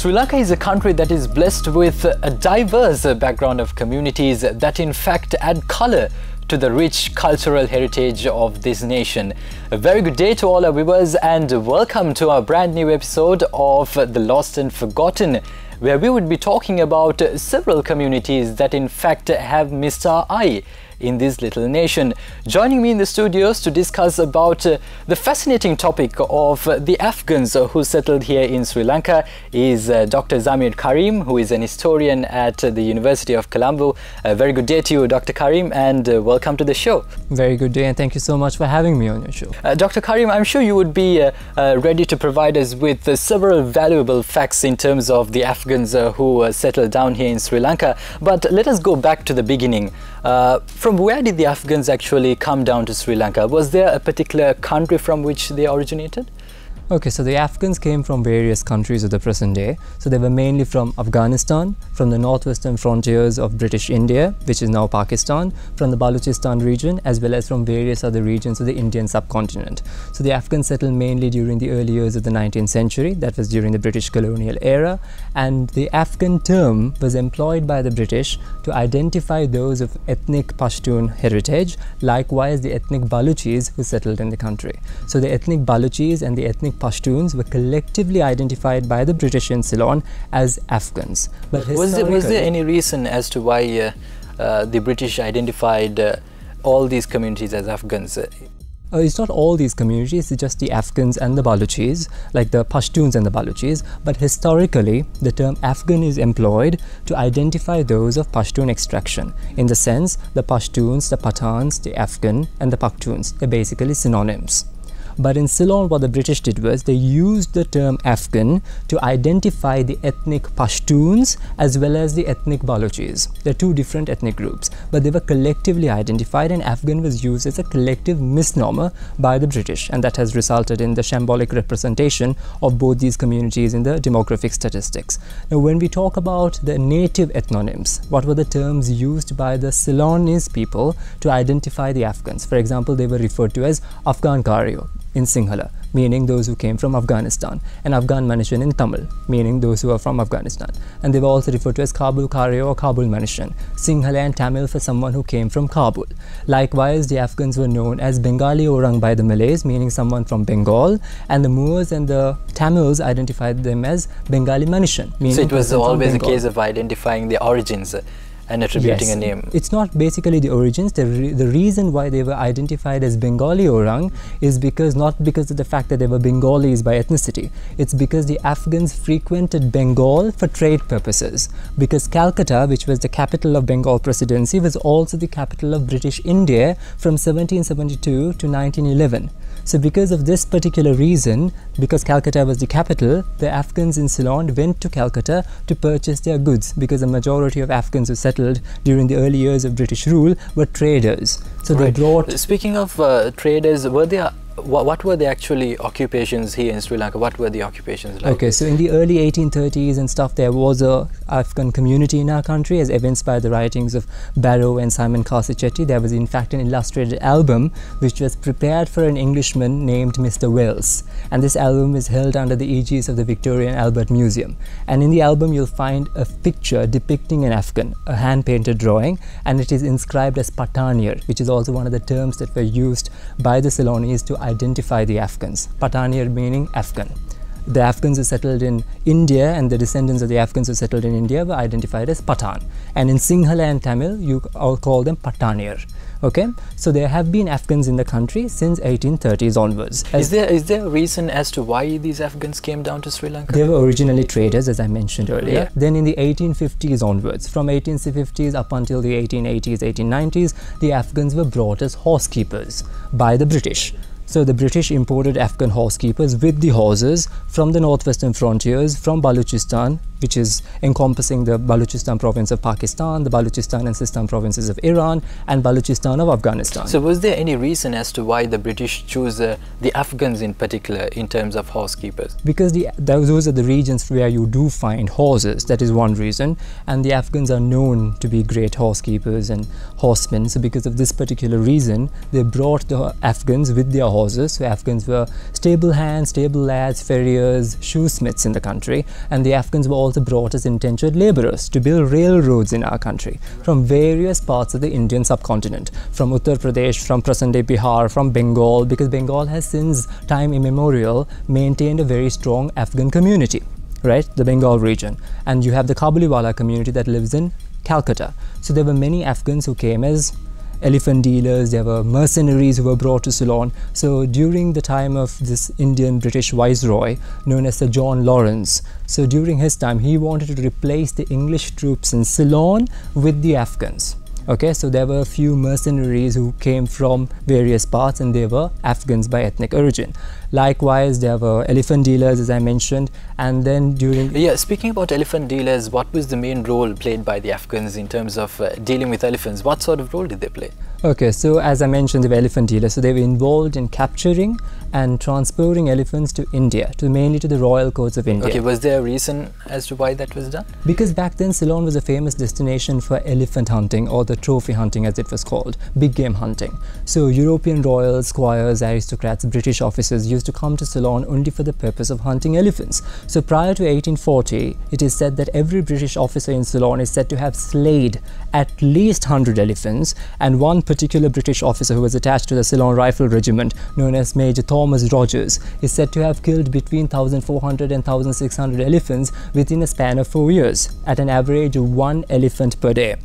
Sri Lanka is a country that is blessed with a diverse background of communities that in fact add color to the rich cultural heritage of this nation. A very good day to all our viewers and welcome to our brand new episode of The Lost and Forgotten, where we would be talking about several communities that in fact have missed our eye in this little nation. Joining me in the studios to discuss about the fascinating topic of the Afghans who settled here in Sri Lanka is Dr. Zameer Careem, who is an historian at the University of Colombo. A very good day to you, Dr. Careem, and welcome to the show. Very good day, and thank you so much for having me on your show. Dr. Careem, I'm sure you would be ready to provide us with several valuable facts in terms of the Afghans who settled down here in Sri Lanka. But let us go back to the beginning. From where did the Afghans actually come down to Sri Lanka? Was there a particular country from which they originated? Okay, so the Afghans came from various countries of the present day. So they were mainly from Afghanistan, from the northwestern frontiers of British India, which is now Pakistan, from the Balochistan region, as well as from various other regions of the Indian subcontinent. So the Afghans settled mainly during the early years of the 19th century, that was during the British colonial era, and the Afghan term was employed by the British to identify those of ethnic Pashtun heritage, likewise the ethnic Baluchis who settled in the country. So the ethnic Baluchis and the ethnic Pashtuns were collectively identified by the British in Ceylon as Afghans. But was there any reason as to why the British identified all these communities as Afghans? It's not all these communities, it's just the Afghans and the Baluchis, like the Pashtuns and the Baluchis. But historically, the term Afghan is employed to identify those of Pashtun extraction. In the sense, the Pashtuns, the Pathans, the Afghan and the Pakhtuns, they're basically synonyms. But in Ceylon, what the British did was they used the term Afghan to identify the ethnic Pashtuns as well as the ethnic Baluchis. They're two different ethnic groups, but they were collectively identified, and Afghan was used as a collective misnomer by the British, and that has resulted in the shambolic representation of both these communities in the demographic statistics. Now, when we talk about the native ethnonyms, what were the terms used by the Ceylonese people to identify the Afghans? For example, they were referred to as Afghan Karyo in Sinhala, meaning those who came from Afghanistan, and Afghan Manishan in Tamil, meaning those who are from Afghanistan. And they were also referred to as Kabul Karyo or Kabul Manishan, Sinhala and Tamil for someone who came from Kabul. Likewise, the Afghans were known as Bengali Orang by the Malays, meaning someone from Bengal, and the Moors and the Tamils identified them as Bengali Manishan, meaning so it was always a case of identifying the origins and attributing a name. It's not basically the origins. The reason why they were identified as Bengali Orang is not because of the fact that they were Bengalis by ethnicity. It's because the Afghans frequented Bengal for trade purposes. Because Calcutta, which was the capital of Bengal Presidency, was also the capital of British India from 1772 to 1911. So because of this particular reason, because Calcutta was the capital, the Afghans in Ceylon went to Calcutta to purchase their goods, because the majority of Afghans who settled during the early years of British rule were traders. So they brought... Speaking of traders, what were the actually occupations here in Sri Lanka? What were the occupations like? Okay, so in the early 1830s and stuff, there was a Afghan community in our country, as evidenced by the writings of Barrow and Simon Carcicchetti. There was in fact an illustrated album which was prepared for an Englishman named Mr. Wells, and this album is held under the aegis of the Victoria and Albert Museum. And in the album you'll find a picture depicting an Afghan, a hand-painted drawing, and it is inscribed as Patanier, which is also one of the terms that were used by the Ceylonese to identify the Afghans. Patanier meaning Afghan. The Afghans who settled in India and the descendants of the Afghans who settled in India were identified as Pathan. And in Sinhala and Tamil, you all call them Patanier. Okay, so there have been Afghans in the country since 1830s onwards. Is there a reason as to why these Afghans came down to Sri Lanka? They were originally traders, as I mentioned earlier. Yeah. Then in the 1850s onwards, from 1850s up until the 1880s, 1890s, the Afghans were brought as horsekeepers by the British. So the British imported Afghan horsekeepers with the horses from the northwestern frontiers, from Balochistan, which is encompassing the Balochistan province of Pakistan, the Balochistan and Sistan provinces of Iran, and Balochistan of Afghanistan. So was there any reason as to why the British chose the Afghans in particular in terms of horsekeepers? Because those are the regions where you do find horses, that is one reason, and the Afghans are known to be great horsekeepers and horsemen. So because of this particular reason, they brought the Afghans with their horses. So Afghans were stable hands, stable lads, farriers, shoesmiths in the country, and the Afghans were also brought as indentured laborers to build railroads in our country from various parts of the Indian subcontinent, from Uttar Pradesh, from present-day Bihar, from Bengal, because Bengal has since time immemorial maintained a very strong Afghan community, right, the Bengal region. And you have the Kabuliwala community that lives in Calcutta. So there were many Afghans who came as elephant dealers, there were mercenaries who were brought to Ceylon. So during the time of this Indian British Viceroy known as Sir John Lawrence, so during his time he wanted to replace the English troops in Ceylon with the Afghans. Okay, so there were a few mercenaries who came from various parts, and they were Afghans by ethnic origin. Likewise, there were elephant dealers, as I mentioned, and then during... Yeah, speaking about elephant dealers, what was the main role played by the Afghans in terms of dealing with elephants? What sort of role did they play? Okay, so as I mentioned, they were elephant dealers, so they were involved in capturing and transporting elephants to India, mainly to the royal courts of India. Okay, was there a reason as to why that was done? Because back then Ceylon was a famous destination for elephant hunting, or the trophy hunting as it was called, big game hunting. So European royals, squires, aristocrats, British officers used to come to Ceylon only for the purpose of hunting elephants. So prior to 1840, it is said that every British officer in Ceylon is said to have slayed at least 100 elephants, and one particular British officer who was attached to the Ceylon Rifle Regiment, known as Major Thomas Rogers, is said to have killed between 1,400 and 1,600 elephants within a span of 4 years, at an average of 1 elephant per day.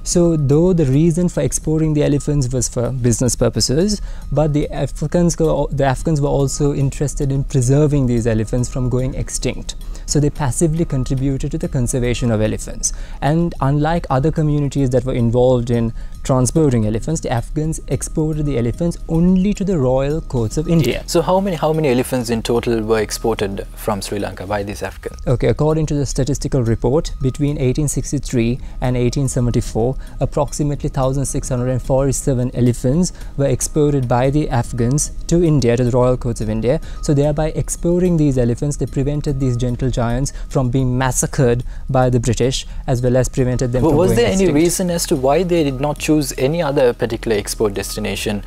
So though the reason for exporting the elephants was for business purposes, but the Afghans were also interested in preserving these elephants from going extinct. So they passively contributed to the conservation of elephants. And unlike other communities that were involved in transporting elephants, the Afghans exported the elephants only to the royal courts of India. So how many elephants in total were exported from Sri Lanka by these Afghans? Okay, according to the statistical report, between 1863 and 1874, approximately 1,647 elephants were exported by the Afghans to India, to the royal courts of India. So thereby exporting these elephants, they prevented these gentle giants from being massacred by the British, as well as prevented them from going extinct. Was there any reason as to why they did not choose any other particular export destination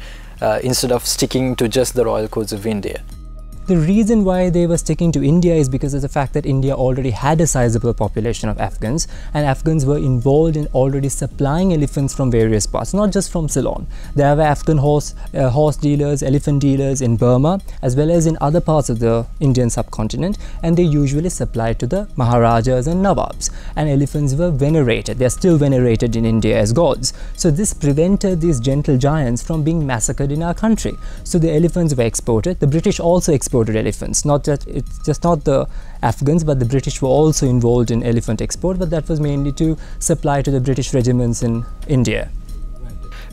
instead of sticking to just the royal courts of India? The reason why they were sticking to India is because of the fact that India already had a sizable population of Afghans, and Afghans were involved in already supplying elephants from various parts, not just from Ceylon. There were Afghan horse dealers, elephant dealers in Burma, as well as in other parts of the Indian subcontinent, and they usually supplied to the Maharajas and Nawabs. And elephants were venerated. They are still venerated in India as gods. So this prevented these gentle giants from being massacred in our country. So the elephants were exported. The British also exported elephants. Not that it's just not the Afghans, but the British were also involved in elephant export, but that was mainly to supply to the British regiments in India.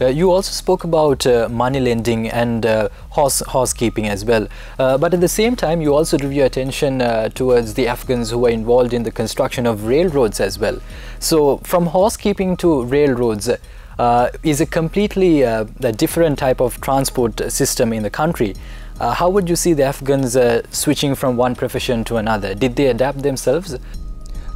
You also spoke about money lending and horsekeeping as well, but at the same time you also drew your attention towards the Afghans who were involved in the construction of railroads as well. So from horsekeeping to railroads is a completely different type of transport system in the country. How would you see the Afghans switching from one profession to another? Did they adapt themselves?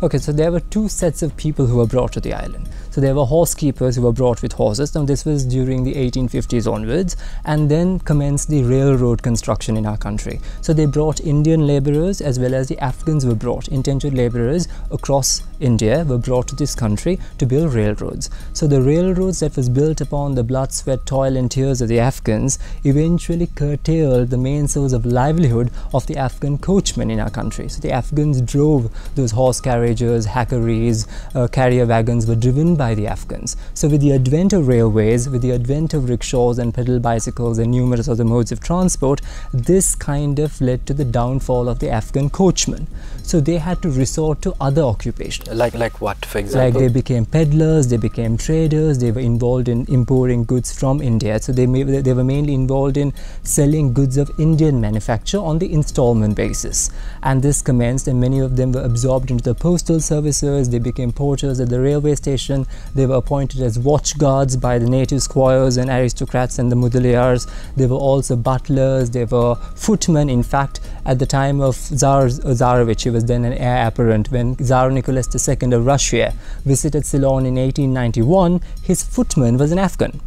Okay, so there were two sets of people who were brought to the island. So there were horsekeepers who were brought with horses. Now this was during the 1850s onwards, and then commenced the railroad construction in our country. So they brought Indian laborers, as well as the Afghans were brought. Indentured laborers across India were brought to this country to build railroads. So the railroads that was built upon the blood, sweat, toil and tears of the Afghans eventually curtailed the main source of livelihood of the Afghan coachmen in our country. So the Afghans drove those horse carriages, hackeries, carrier wagons were driven by by the Afghans. So with the advent of railways, with the advent of rickshaws and pedal bicycles and numerous other modes of transport, this kind of led to the downfall of the Afghan coachmen. So they had to resort to other occupations. Like what, for example? Like they became peddlers, they became traders, they were involved in importing goods from India. So they were mainly involved in selling goods of Indian manufacture on the installment basis. And this commenced, and many of them were absorbed into the postal services. They became porters at the railway station. They were appointed as watch guards by the native squires and aristocrats and the mudaliyars. They were also butlers, they were footmen. In fact, at the time of Tsarevich, he was then an heir apparent, when Tsar Nicholas II of Russia visited Ceylon in 1891, his footman was an Afghan.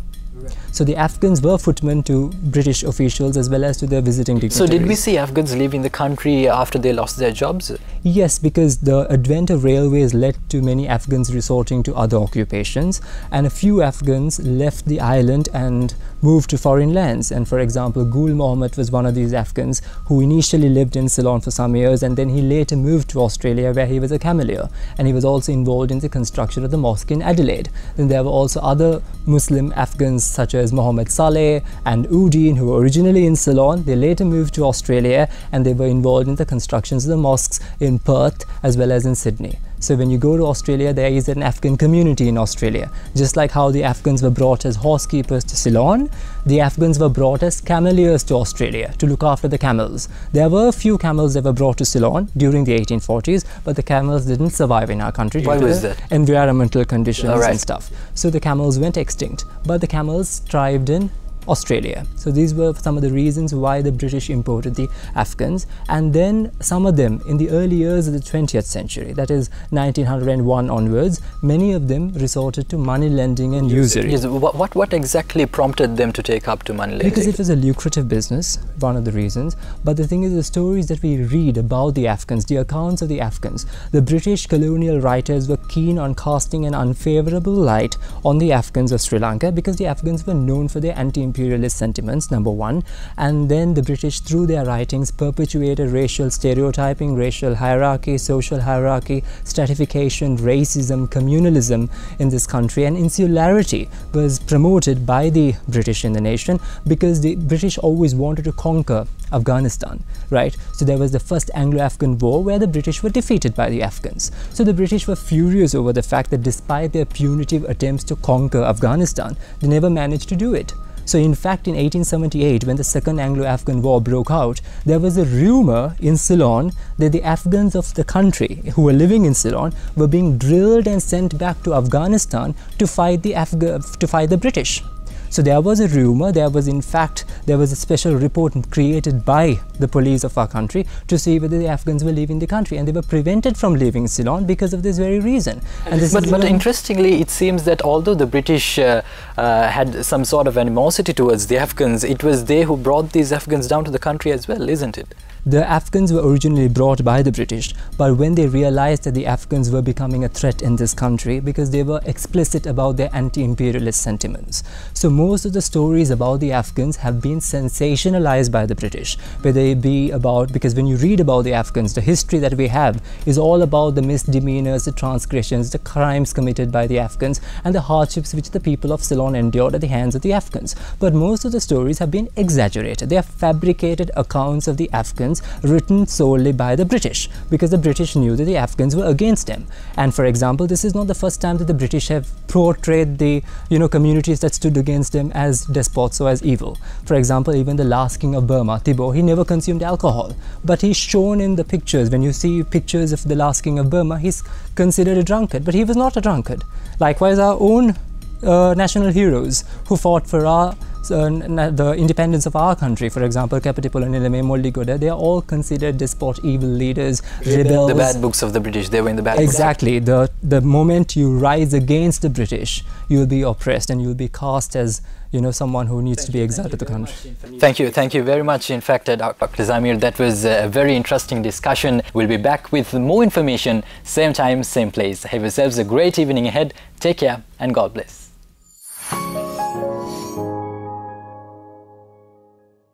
So the Afghans were footmen to British officials as well as to their visiting dignitaries. So did we see Afghans leaving the country after they lost their jobs? Yes, because the advent of railways led to many Afghans resorting to other occupations, and a few Afghans left the island and moved to foreign lands. And for example, Gul Mohammed was one of these Afghans who initially lived in Ceylon for some years, and then he later moved to Australia, where he was a cameleer, and he was also involved in the construction of the mosque in Adelaide. Then there were also other Muslim Afghans such as Mohammed Saleh and Udin, who were originally in Ceylon. They later moved to Australia, and they were involved in the constructions of the mosques in Perth as well as in Sydney. So when you go to Australia, there is an Afghan community in Australia. Just like how the Afghans were brought as horsekeepers to Ceylon, the Afghans were brought as cameleers to Australia to look after the camels. There were a few camels that were brought to Ceylon during the 1840s, but the camels didn't survive in our country due to the environmental conditions and stuff. So the camels went extinct, but the camels thrived in Australia. So these were some of the reasons why the British imported the Afghans, and then some of them in the early years of the 20th century, that is 1901 onwards, many of them resorted to money lending and usury. Yes, what exactly prompted them to take up to money lending? Because it was a lucrative business, one of the reasons. But the thing is, the stories that we read about the Afghans, the accounts of the Afghans, the British colonial writers were keen on casting an unfavorable light on the Afghans of Sri Lanka, because the Afghans were known for their anti-imperialist sentiments, number one, and then the British, through their writings, perpetuated racial stereotyping, racial hierarchy, social hierarchy, stratification, racism, communalism in this country, and insularity was promoted by the British in the nation, because the British always wanted to conquer Afghanistan, right? So there was the first Anglo-Afghan war where the British were defeated by the Afghans. So the British were furious over the fact that despite their punitive attempts to conquer Afghanistan, they never managed to do it. So in fact, in 1878, when the Second Anglo-Afghan War broke out, there was a rumor in Ceylon that the Afghans of the country who were living in Ceylon were being drilled and sent back to Afghanistan to fight the British. So there was a rumor, there was a special report created by the police of our country to see whether the Afghans were leaving the country, and they were prevented from leaving Ceylon because of this very reason. And this but interestingly, it seems that although the British had some sort of animosity towards the Afghans, it was they who brought these Afghans down to the country as well, isn't it? The Afghans were originally brought by the British, but when they realized that the Afghans were becoming a threat in this country, because they were explicit about their anti-imperialist sentiments. So most of the stories about the Afghans have been sensationalized by the British, whether it be about, because when you read about the Afghans, the history that we have is all about the misdemeanors, the transgressions, the crimes committed by the Afghans, and the hardships which the people of Ceylon endured at the hands of the Afghans. But most of the stories have been exaggerated. They are fabricated accounts of the Afghans written solely by the British, because the British knew that the Afghans were against them. And for example, this is not the first time that the British have portrayed the communities that stood against them as despots or as evil. For example, even the last king of Burma, Thibaw, he never consumed alcohol, but he's shown in the pictures. When you see pictures of the last king of Burma, he's considered a drunkard, but he was not a drunkard. Likewise, our own national heroes who fought for the independence of our country, for example, Kapatipula Nilame, Molligoda, they are all considered despot, evil leaders, rebels. The bad books of the British, they were in the bad exactly. books. The moment you rise against the British, you will be oppressed and you will be cast as someone who needs to be exiled to the country. Thank you very much. In fact, Dr. Zameer, that was a very interesting discussion. We'll be back with more information, same time, same place. Have yourselves a great evening ahead. Take care and God bless.